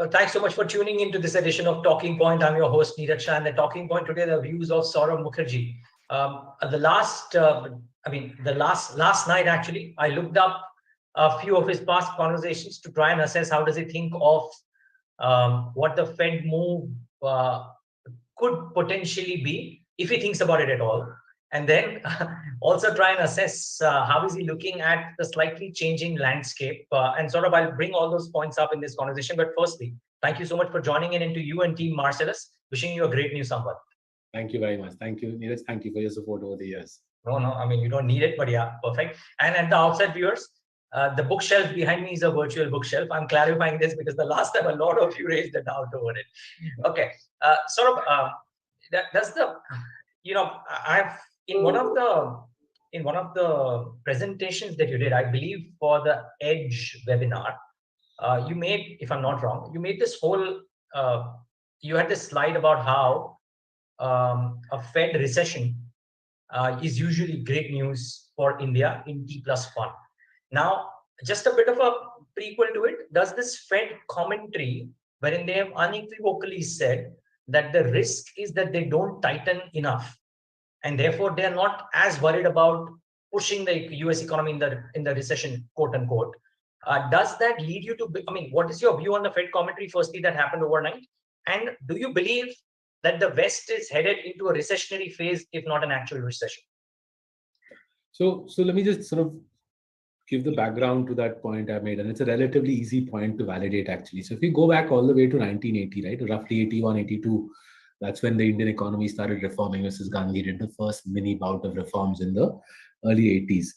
Well, thanks so much for tuning into this edition of Talking Point. I'm your host, Neeraj Shah, and the Talking Point today, the views of Saurabh Mukherjea. Last night, actually, I looked up a few of his past conversations to try and assess how does he think of what the Fed move could potentially be, if he thinks about it at all. And then also try and assess how is he looking at the slightly changing landscape. And sort of I'll bring all those points up in this conversation. But firstly, thank you so much for joining in into you and team Marcellus. Wishing you a great new summer. Thank you very much. Thank you, Neeraj. Thank you for your support over the years. No, I mean, you don't need it, but yeah, perfect. And at the outside viewers, the bookshelf behind me is a virtual bookshelf. I'm clarifying this because the last time a lot of you raised a doubt over it. Okay, that's the, I've in one of the presentations that you did, I believe for the Edge webinar, you made, if I'm not wrong, you made this whole, you had this slide about how a Fed recession is usually great news for India in T+1. Now, just a bit of a prequel to it, does this Fed commentary, wherein they have unequivocally said that the risk is that they don't tighten enough, and therefore they're not as worried about pushing the US economy in the recession, quote unquote. Does that lead you to, what is your view on the Fed commentary, firstly, that happened overnight? And do you believe that the West is headed into a recessionary phase, if not an actual recession? So let me just sort of give the background to that point I made, and it's a relatively easy point to validate actually. So if we go back all the way to 1980, right, roughly 81, 82, that's when the Indian economy started reforming. Mrs. Gandhi did the first mini bout of reforms in the early 80s.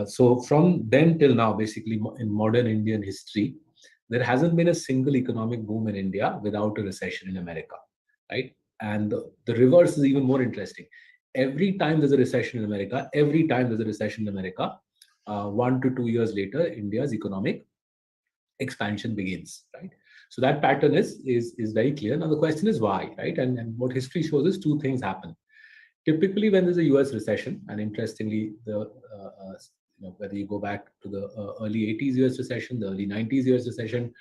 So from then till now, basically in modern Indian history, there hasn't been a single economic boom in India without a recession in America, right? And the reverse is even more interesting. Every time there's a recession in America, 1 to 2 years later, India's economic expansion begins, right? So that pattern is very clear. Now the question is why, right? And what history shows is two things happen. Typically, when there's a US recession, and interestingly, whether you go back to the early 80s US recession, the early 90s US recession,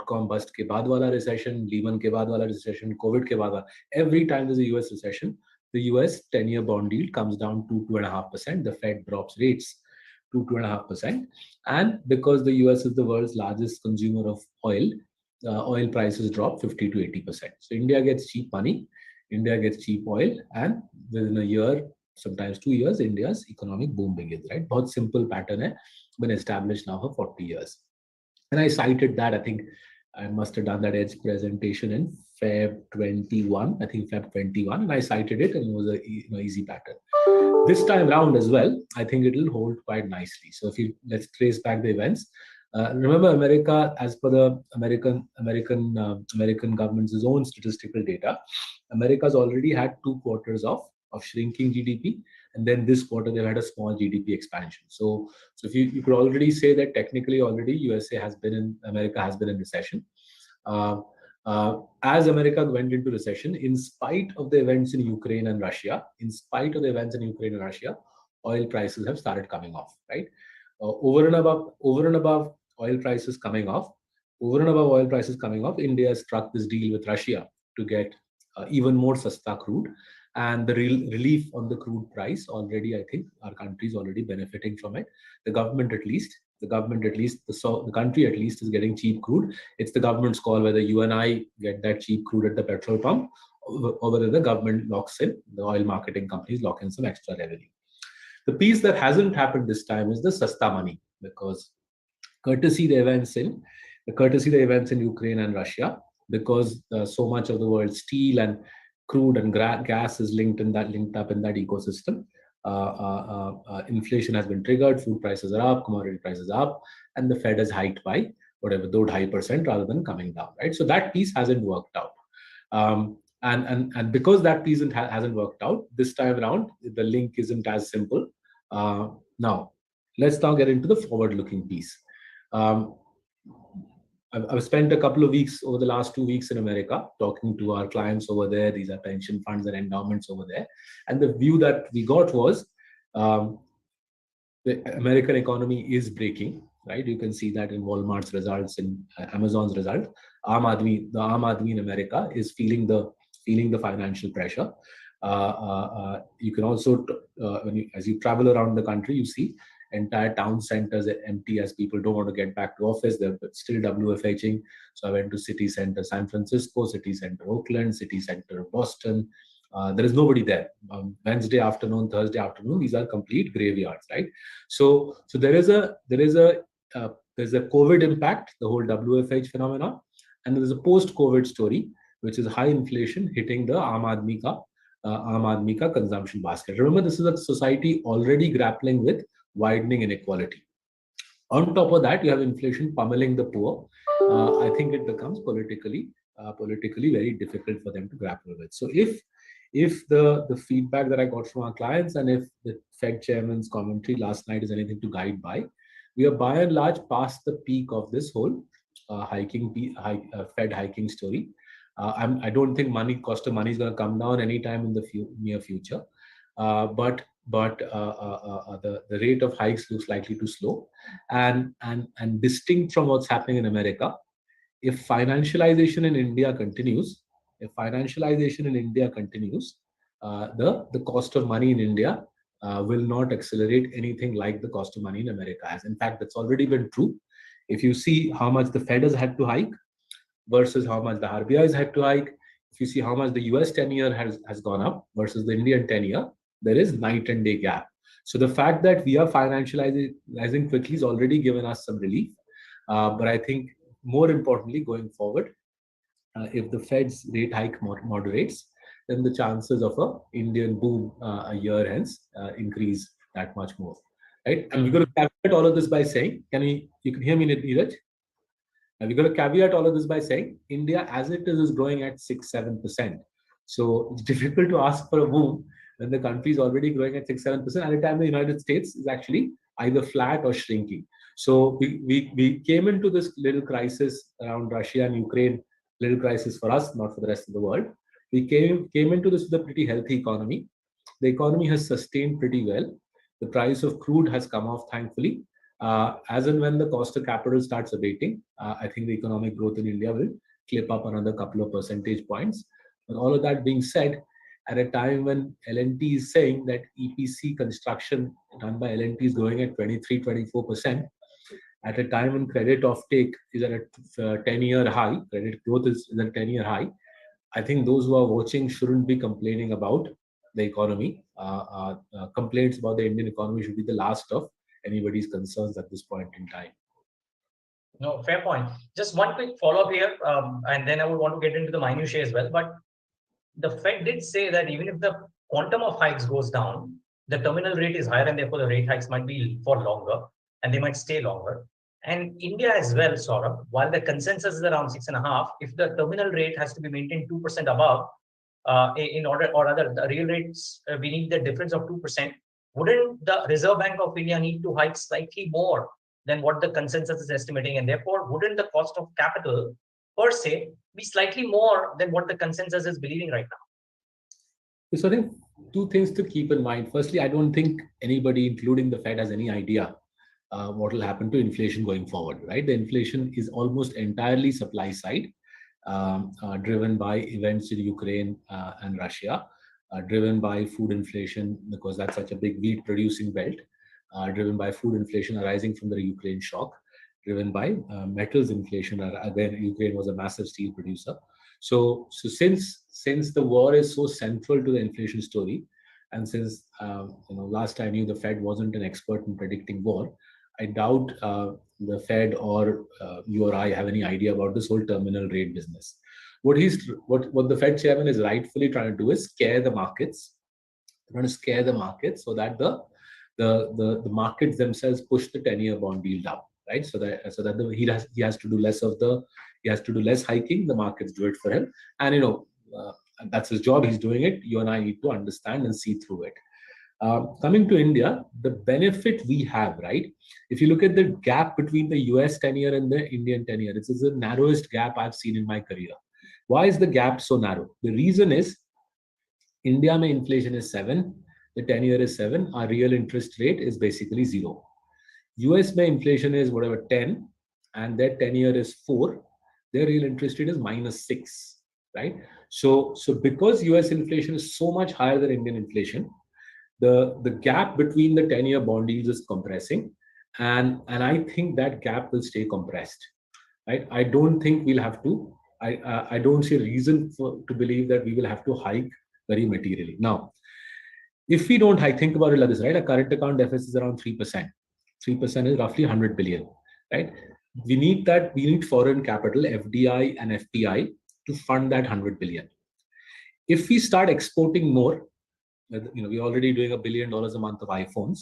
.com bust ke baad wala recession, Lehman ke baad wala recession, COVID ke baad wala, every time there's a US recession, the US 10-year bond yield comes down to 2.5%. The Fed drops rates to 2.5%. And because the US is the world's largest consumer of oil, oil prices drop 50 to 80%. So India gets cheap money, India gets cheap oil, and within a year, sometimes 2 years, India's economic boom begins, right? बहुत simple pattern hai, been established now for 40 years. And I cited that, I think I must have done that Edge presentation in Feb 21, and I cited it, and it was a easy pattern. This time round as well, I think it will hold quite nicely. So let's trace back the events. Remember, America, as per the American government's own statistical data, America's already had 2 quarters of shrinking GDP, and then this quarter they've had a small GDP expansion. So if you could already say that technically already America has been in recession. As America went into recession, in spite of the events in Ukraine and Russia, oil prices have started coming off, right? Over and above oil prices coming off, India struck this deal with Russia to get even more sasta crude, and the relief on the crude price already, I think our country is already benefiting from it. The country at least is getting cheap crude. It's the government's call whether you and I get that cheap crude at the petrol pump, or whether the government locks in, the oil marketing companies lock in some extra revenue. The piece that hasn't happened this time is the sasta money, because courtesy the events in Ukraine and Russia, because so much of the world's steel and crude and gas is linked up in that ecosystem. Inflation has been triggered, food prices are up, commodity prices are up, and the Fed has hiked by whatever, 2.5% rather than coming down, right? So that piece hasn't worked out. And because that piece hasn't worked out, this time around, the link isn't as simple. Now, let's now get into the forward-looking piece. I've spent a couple of weeks over the last 2 weeks in America talking to our clients over there. These are pension funds and endowments over there. And the view that we got was the American economy is breaking. right? You can see that in Walmart's results, in Amazon's results. The Aam Aadmi in America is feeling the financial pressure. You can also, as you travel around the country, you see entire town centers are empty as people don't want to get back to office. They're still WFHing. So I went to city center San Francisco, city center Oakland, city center Boston. There is nobody there. Wednesday afternoon, Thursday afternoon, these are complete graveyards, right? So there's a COVID impact, the whole WFH phenomena, and there's a post-COVID story, which is high inflation hitting the Aam Aadmi ka consumption basket. Remember, this is a society already grappling with widening inequality. On top of that, you have inflation pummeling the poor. I think it becomes politically very difficult for them to grapple with. So if the feedback that I got from our clients, and if the Fed chairman's commentary last night is anything to guide by, we are by and large past the peak of this whole Fed hiking story. I don't think cost of money is going to come down anytime in the near future, but the rate of hikes looks likely to slow, and distinct from what's happening in America. If financialization in India continues, the cost of money in India will not accelerate anything like the cost of money in America has. In fact, that's already been true. If you see how much the Fed has had to hike versus how much the RBI has had to hike, if you see how much the US 10-year has gone up versus the Indian 10-year, there is night and day gap. So the fact that we are financializing quickly has already given us some relief. But I think more importantly, going forward, if the Fed's rate hike moderates, then the chances of a Indian boom a year hence increase that much more. Right? And we're going to caveat all of this by saying, you can hear me, Neeraj? We're going to caveat all of this by saying India, as it is growing at 6-7%. So it's difficult to ask for a boom when the country is already growing at 6-7%. At a time the United States is actually either flat or shrinking. So we came into this little crisis around Russia and Ukraine, little crisis for us, not for the rest of the world. We came into this with a pretty healthy economy. The economy has sustained pretty well. The price of crude has come off, thankfully. As and when the cost of capital starts abating, I think the economic growth in India will clip up another couple of percentage points. But all of that being said, at a time when L&T is saying that EPC construction done by L&T is growing at 23-24%, at a time when credit offtake is at a 10-year high, credit growth is at a 10-year high, I think those who are watching shouldn't be complaining about the economy. Complaints about the Indian economy should be the last of anybody's concerns at this point in time. No, fair point. Just one quick follow-up here, and then I would want to get into the minutiae as well. But the Fed did say that even if the quantum of hikes goes down, the terminal rate is higher, and therefore the rate hikes might be for longer, and they might stay longer. And India as well, Saurabh, while the consensus is around 6.5, if the terminal rate has to be maintained 2% above, in order, or rather, the real rates, we need the difference of 2%. Wouldn't the Reserve Bank of India need to hike slightly more than what the consensus is estimating? And therefore, wouldn't the cost of capital per se be slightly more than what the consensus is believing right now? So I think two things to keep in mind. Firstly, I don't think anybody, including the Fed, has any idea what will happen to inflation going forward, right? The inflation is almost entirely supply side, driven by events in Ukraine and Russia, driven by food inflation, because that's such a big wheat producing belt, driven by food inflation arising from the Ukraine shock, driven by metals inflation. Again, Ukraine was a massive steel producer. So since the war is so central to the inflation story, and since last I knew the Fed wasn't an expert in predicting war, I doubt the Fed or you or I have any idea about this whole terminal rate business. What the Fed chairman is rightfully trying to do is scare the markets. They're trying to scare the markets so that the markets themselves push the 10-year bond yield down, right? So that he has to do less hiking. The markets do it for him, and that's his job. He's doing it. You and I need to understand and see through it. Coming to India, the benefit we have, right? If you look at the gap between the US 10-year and the Indian 10-year, this is the narrowest gap I've seen in my career. Why is the gap so narrow? The reason is India mein inflation is 7, the 10-year is 7, our real interest rate is basically 0. US mein inflation is whatever 10, and their 10-year is 4. Their real interest rate is -6, right? So because US inflation is so much higher than Indian inflation, the gap between the 10-year bond yields is compressing, and I think that gap will stay compressed, right? I don't think we'll have to. I don't see a reason to believe that we will have to hike very materially. Now, if we don't hike, think about it like this, right? A current account deficit is around 3%. 3% is roughly 100 billion, right? We need that. We need foreign capital, FDI and FPI, to fund that 100 billion. If we start exporting more, we're already doing $1 billion a month of iPhones.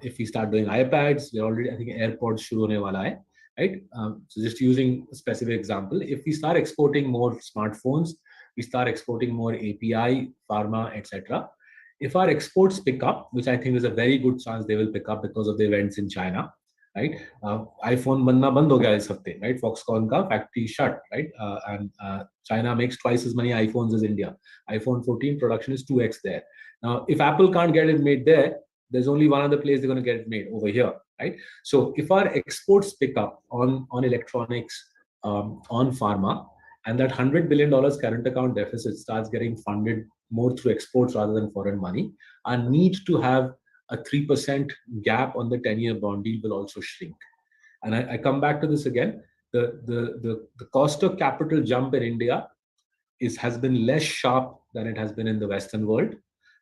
If we start doing iPads, we're already, I think, AirPods shuru hone wala hai, right? So just using a specific example, if we start exporting more smartphones, we start exporting more API, pharma, etc. If our exports pick up, which I think is a very good chance they will pick up because of the events in China, right? iPhone banna band ho gaya is hafte, right? Foxconn ka factory shut, right? And China makes twice as many iPhones as India. iPhone 14 production is 2x there. Now, if Apple can't get it made there, there's only one other place they're going to get it made, over here, right? So if our exports pick up on electronics, on pharma, and that $100 billion current account deficit starts getting funded more through exports rather than foreign money, our need to have a 3% gap on the 10-year bond yield will also shrink. And I come back to this again. The cost of capital jump in India has been less sharp than it has been in the Western world,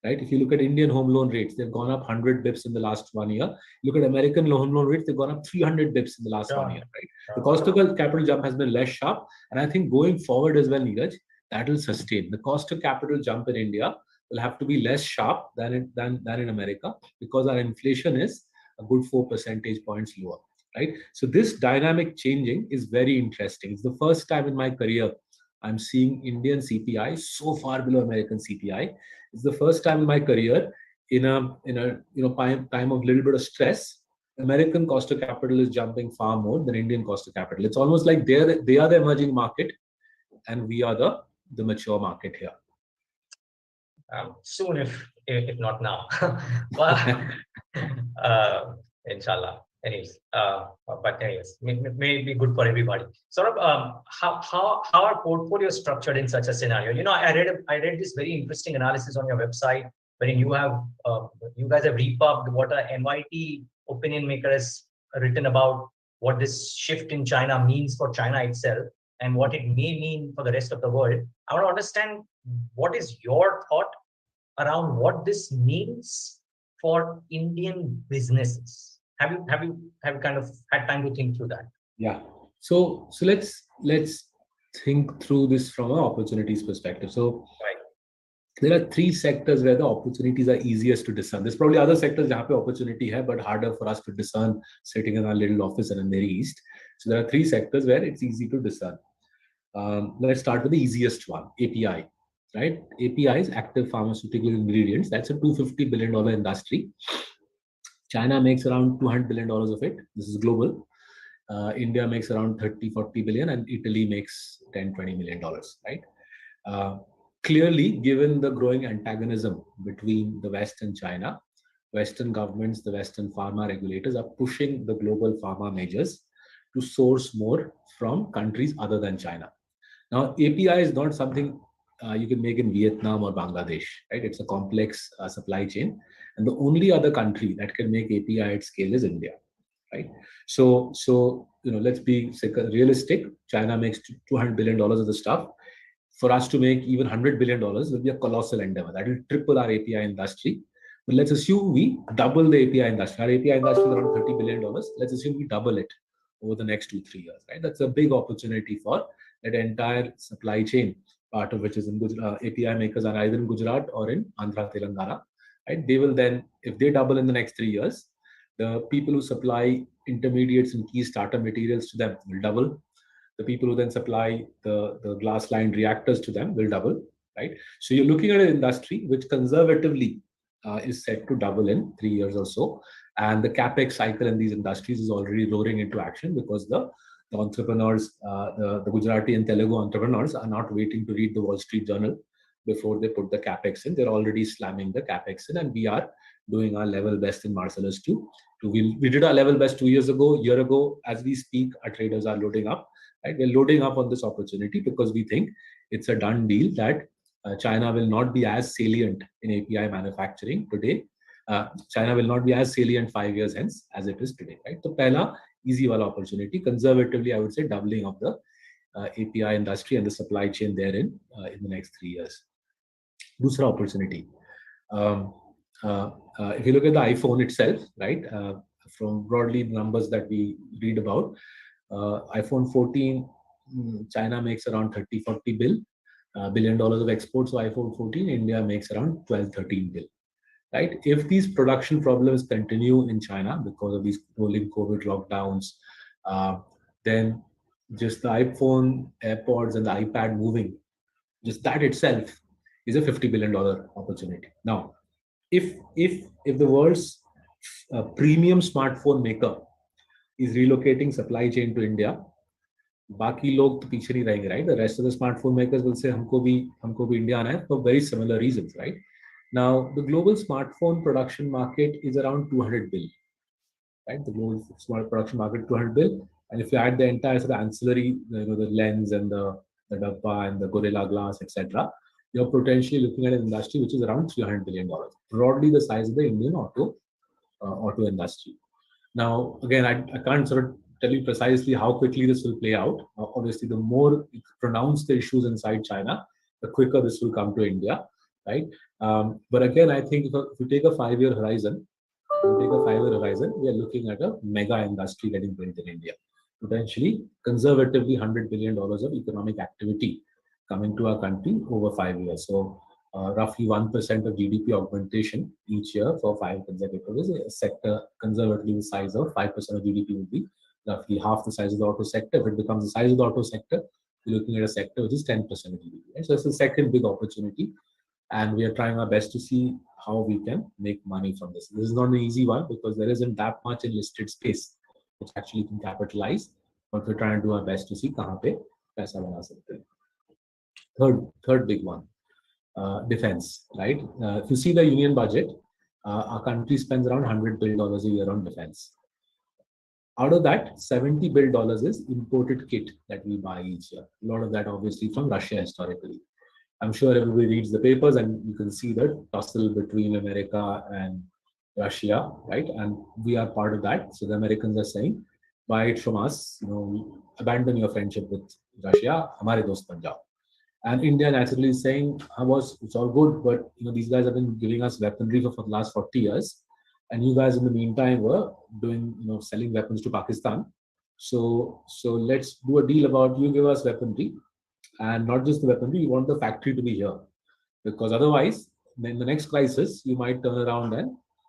right? If you look at Indian home loan rates, they've gone up 100 bips in the last 1 year. Look at American home loan rates, they've gone up 300 bips in the last 1 year, right? The cost of capital jump has been less sharp, and I think going forward as well, Neeraj, that will sustain. The cost of capital jump in India will have to be less sharp than in America, because our inflation is a good 4 percentage points lower, right? So this dynamic changing is very interesting. It's the first time in my career I'm seeing Indian CPI so far below American CPI. It's the first time in my career, in a time of little bit of stress, American cost of capital is jumping far more than Indian cost of capital. It's almost like they are the emerging market, and we are the mature market here. Soon, if not now. Well, inshallah. Anyways, may be good for everybody. Sort of, how are portfolios structured in such a scenario? I read this very interesting analysis on your website, wherein you guys have repubbed what a NYT opinion maker has written about what this shift in China means for China itself and what it may mean for the rest of the world. I want to understand, what is your thought around what this means for Indian businesses? Have you kind of had time to think through that? Yeah. So let's think through this from an opportunities perspective. So there are 3 sectors where the opportunities are easiest to discern. There's probably other sectors where opportunity hai, but harder for us to discern sitting in our little office and in the East. So there are 3 sectors where it's easy to discern. Let's start with the easiest one, API. Right? API is active pharmaceutical ingredients. That's a $250 billion industry. China makes around $200 billion of it. This is global. India makes around 30-40 billion, and Italy makes $10-20 million, right? Clearly, given the growing antagonism between the West and China, Western governments, the Western pharma regulators are pushing the global pharma majors to source more from countries other than China. Now, API is not something you can make in Vietnam or Bangladesh, right? It's a complex supply chain, and the only other country that can make API at scale is India, right? So let's be realistic. China makes $200 billion of the stuff. For us to make even $100 billion will be a colossal endeavor. That will triple our API industry. But let's assume we double the API industry. Our API industry is around $30 billion. Let's assume we double it over the next 2-3 years, right? That's a big opportunity for that entire supply chain, part of which is in Gujarat. API makers are either in Gujarat or in Andhra, Telangana, right? They will then, if they double in the next 3 years, the people who supply intermediates and key starter materials to them will double. The people who then supply the glass-lined reactors to them will double, right? So you're looking at an industry which conservatively is set to double in 3 years or so. And the capex cycle in these industries is already roaring into action, because the entrepreneurs, the Gujarati and Telugu entrepreneurs are not waiting to read the Wall Street Journal. before they put the capex in. They're already slamming the capex in, and we are doing our level best in Marcellus too. We did our level best 2 years ago, year ago. As we speak, our traders are loading up. Right, we're loading up on this opportunity because we think it's a done deal that China will not be as salient in API manufacturing today. China will not be as salient 5 years hence as it is today. Right, so pehla easy wala opportunity. Conservatively, I would say doubling of the API industry and the supply chain therein in the next 3 years. Dusra opportunity. Um, if you look at the iPhone itself, right, from broadly the numbers that we read about, iPhone 14, China makes around 30-40 billion dollars of exports of iPhone 14. India makes around 12-13 bill. Right? If these production problems continue in China because of these rolling COVID lockdowns, then just the iPhone, AirPods, and the iPad moving, just that itself is a $50 billion opportunity. Now, if the world's premium smartphone maker is relocating supply chain to India, बाकी लोग तो पीछे नहीं रहेंगे, right? The rest of the smartphone makers will say हमको भी India आना है for very similar reasons, right? Now, the global smartphone production market is around 200 billion, right? The global smart production market 200 billion, and if you add the entire sort of ancillary, the lens and the dabba and the Gorilla Glass, etc., you're potentially looking at an industry which is around $300 billion, broadly the size of the Indian auto industry. Now, again, I can't sort of tell you precisely how quickly this will play out. Obviously, the more pronounced the issues inside China, the quicker this will come to India, right? But again, I think if you take a 5-year horizon, we are looking at a mega industry getting built in India. Potentially, conservatively, $100 billion of economic activity coming to our country over 5 years. So, roughly 1% of GDP augmentation each year for 5 consecutive years. A sector conservatively the size of 5% of GDP would be roughly half the size of the auto sector. If it becomes the size of the auto sector, we're looking at a sector which is 10% of GDP. Right? So it's the second big opportunity, and we are trying our best to see how we can make money from this. This is not an easy one because there isn't that much in listed space which actually can capitalize, but we're trying to do our best to see kahan pe paisa bana sakte hain. Third big one. Defense, right? If you see the union budget, our country spends around $100 billion a year on defense. Out of that, $70 billion is imported kit that we buy each year. A lot of that obviously from Russia historically. I'm sure everybody reads the papers and you can see the tussle between America and Russia, right? And we are part of that. So the Americans are saying, buy it from us, abandon your friendship with Russia, hamare dost ban jao. And India naturally is saying, it's all good, but these guys have been giving us weaponry for the last 40 years. And you guys in the meantime were doing, selling weapons to Pakistan. So let's do a deal about you give us weaponry, and not just the weaponry, we want the factory to be here. Because otherwise, in the next crisis, you might turn around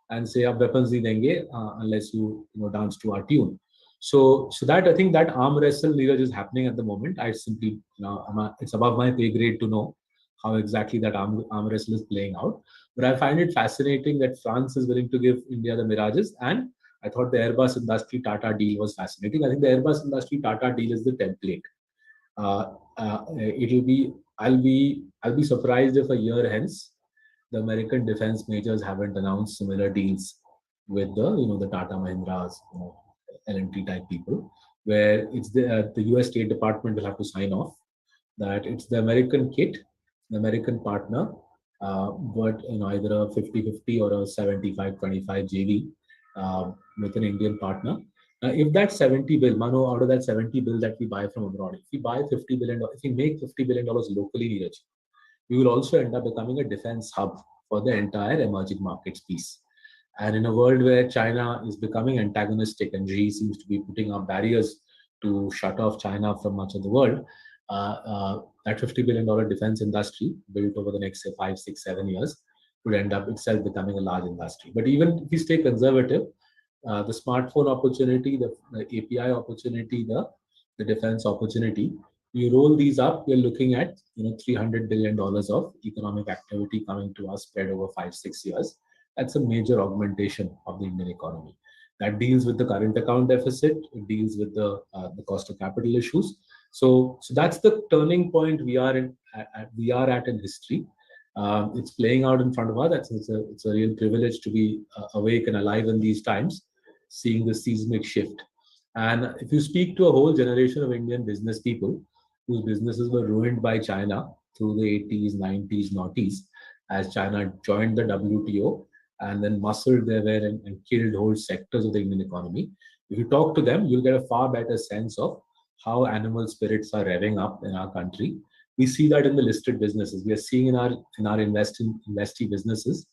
and say, ab weapons nahi denge unless you dance to our tune. So that I think that arm wrestle Neeraj is happening at the moment. I simply, it's above my pay grade to know how exactly that arm wrestle is playing out. But I find it fascinating that France is willing to give India the Mirages, and I thought the Airbus industry Tata deal was fascinating. I think the Airbus industry Tata deal is the template. I'll be surprised if a year hence the American defense majors haven't announced similar deals with the Tata Mahindras, L&T type people, where it's the US State Department will have to sign off that it's the American kit, the American partner, but either a 50-50 or a 75-25 JV with an Indian partner. If that 70 bill, Mano, out of that 70 bill that we buy from abroad, if we buy $50 billion, if we make $50 billion locally, Neeraj, we will also end up becoming a defense hub for the entire emerging markets piece. And in a world where China is becoming antagonistic and Xi seems to be putting up barriers to shut off China from much of the world, that $50 billion defense industry built over the next, say, 5, 6, 7 years would end up itself becoming a large industry. But even if we stay conservative, the smartphone opportunity, the API opportunity, the defense opportunity, you roll these up, we're looking at $300 billion of economic activity coming to us spread over 5, 6 years. That's a major augmentation of the Indian economy. That deals with the current account deficit. It deals with the cost of capital issues. So that's the turning point we are at in history. It's playing out in front of us. It's a real privilege to be awake and alive in these times, seeing the seismic shift. And if you speak to a whole generation of Indian business people whose businesses were ruined by China through the 80s, 90s, noughties, as China joined the WTO and then muscled their way and killed whole sectors of the Indian economy, if you talk to them, you'll get a far better sense of how animal spirits are revving up in our country. We see that in the listed businesses. We are seeing in our investee businesses,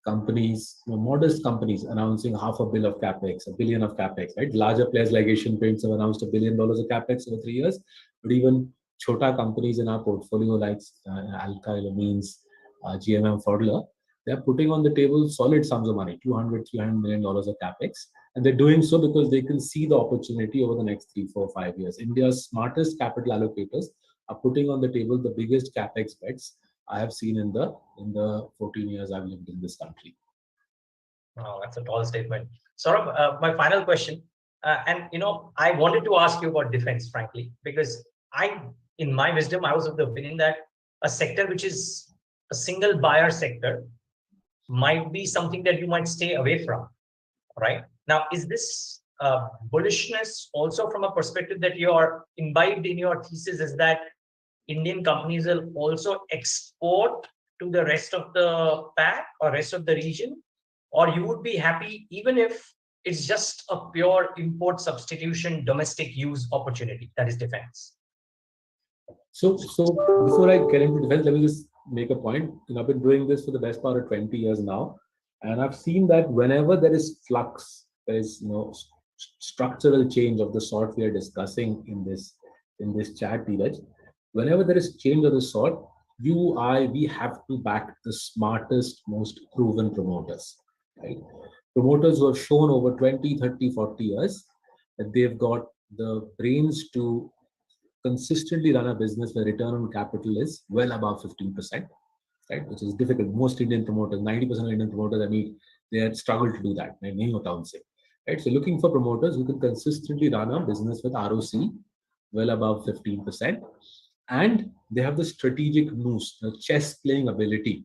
companies, modest companies announcing half a bill of capex, a billion of capex. Right, larger players like Asian Paints have announced $1 billion of capex over 3 years, but even chota companies in our portfolio like Alkyl Amines, GMM Pfaudler, they're putting on the table solid sums of money, 200, $300 million of capex. And they're doing so because they can see the opportunity over the next 3, 4, 5 years. India's smartest capital allocators are putting on the table the biggest capex bets I have seen in the 14 years I've lived in this country. Oh, that's a tall statement. Saurabh, my final question, and I wanted to ask you about defense, frankly, because in my wisdom, I was of the opinion that a sector which is a single buyer sector might be something that you might stay away from, right? Now, is this bullishness also from a perspective that you are imbibed in your thesis is that Indian companies will also export to the rest of the pack or rest of the region? Or you would be happy even if it's just a pure import substitution, domestic use opportunity, that is defense? So before I get into defense, let me just make a point. I've been doing this for the best part of 20 years now, and I've seen that whenever there is flux, there is structural change of the sort we are discussing in this chat, Dheeraj. Whenever there is change of the sort, we have to back the smartest, most proven promoters, right? Promoters who have shown over 20, 30, 40 years that they've got the brains to consistently run a business where return on capital is well above 15%, right? Which is difficult. Most Indian promoters, 90% of Indian promoters I meet, they have struggled to do that. Right? So looking for promoters who can consistently run a business with ROC well above 15%, and they have the strategic nous, the chess playing ability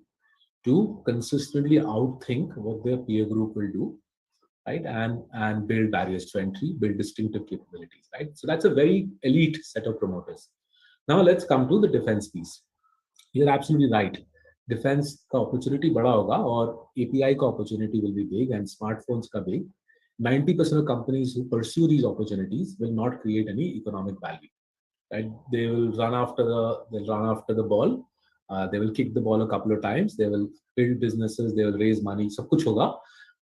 to consistently outthink what their peer group will do, right? And build barriers to entry, build distinctive capabilities, right? So that's a very elite set of promoters. Now let's come to the defense piece. You're absolutely right. Defense का opportunity बड़ा होगा और API का opportunity will be big and smartphones का big. 90% of companies who pursue these opportunities will not create any economic value. Right? They'll run after the ball. They will kick the ball a couple of times. They will build businesses. They will raise money. सब कुछ होगा,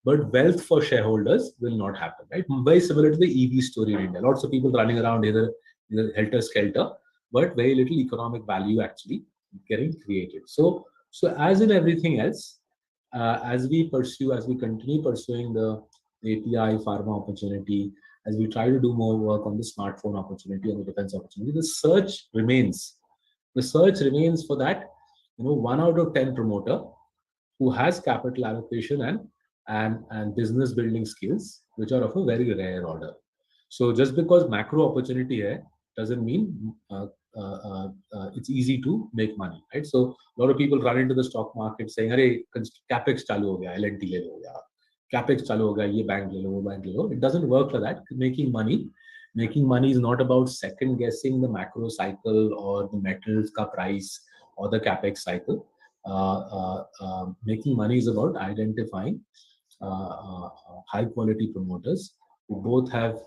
but wealth for shareholders will not happen. Right? Very similar to the EV story in India. Lots of people running around either helter skelter, but very little economic value actually getting created. So as in everything else, as we continue pursuing the API pharma opportunity, as we try to do more work on the smartphone opportunity, on the defense opportunity, the search remains. The search remains for that, 1 out of 10 promoter who has capital allocation and business building skills, which are of a very rare order. So just because macro opportunity hai, doesn't mean it's easy to make money, right? So a lot of people run into the stock market saying, "Arey, capex chalu ho gaya, L&T le lo ya, capex chalu ho gaya, ye bank le lo, wo bank le lo." It doesn't work like that. Making money is not about second guessing the macro cycle or the metals ka price or the capex cycle. Making money is about identifying high quality promoters who both have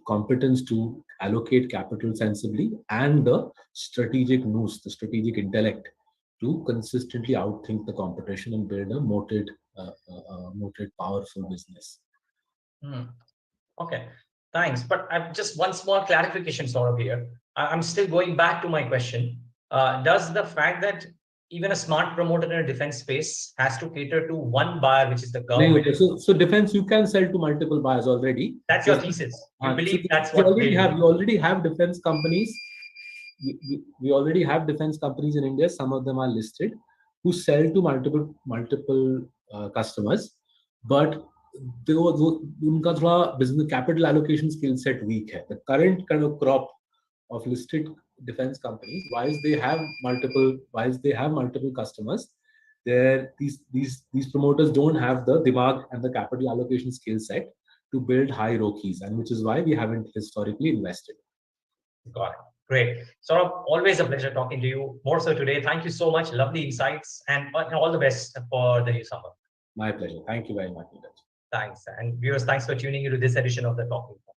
competence to allocate capital sensibly and the strategic nous, the strategic intellect to consistently outthink the competition and build a moated, powerful business. Okay, thanks. But I've just one small clarification sort of here. I'm still going back to my question. Does the fact that even a smart promoter in a defense space has to cater to one buyer, which is the government? So defense, you can sell to multiple buyers already. That's your thesis. You believe that's what we already have defense companies. We already have defense companies in India. Some of them are listed who sell to multiple customers, but उनका थोड़ा business capital allocation skill set weak है. The current kind of crop of listed defense companies, whilst they have multiple customers, these promoters don't have the dimag and the capital allocation skill set to build high ROCEs, and which is why we haven't historically invested. Got it. Great. Saurabh, always a pleasure talking to you. More so today. Thank you so much. Lovely insights and all the best for the new summer. My pleasure. Thank you very much, Neeraj. Thanks. And viewers, thanks for tuning into this edition of the Talking Point.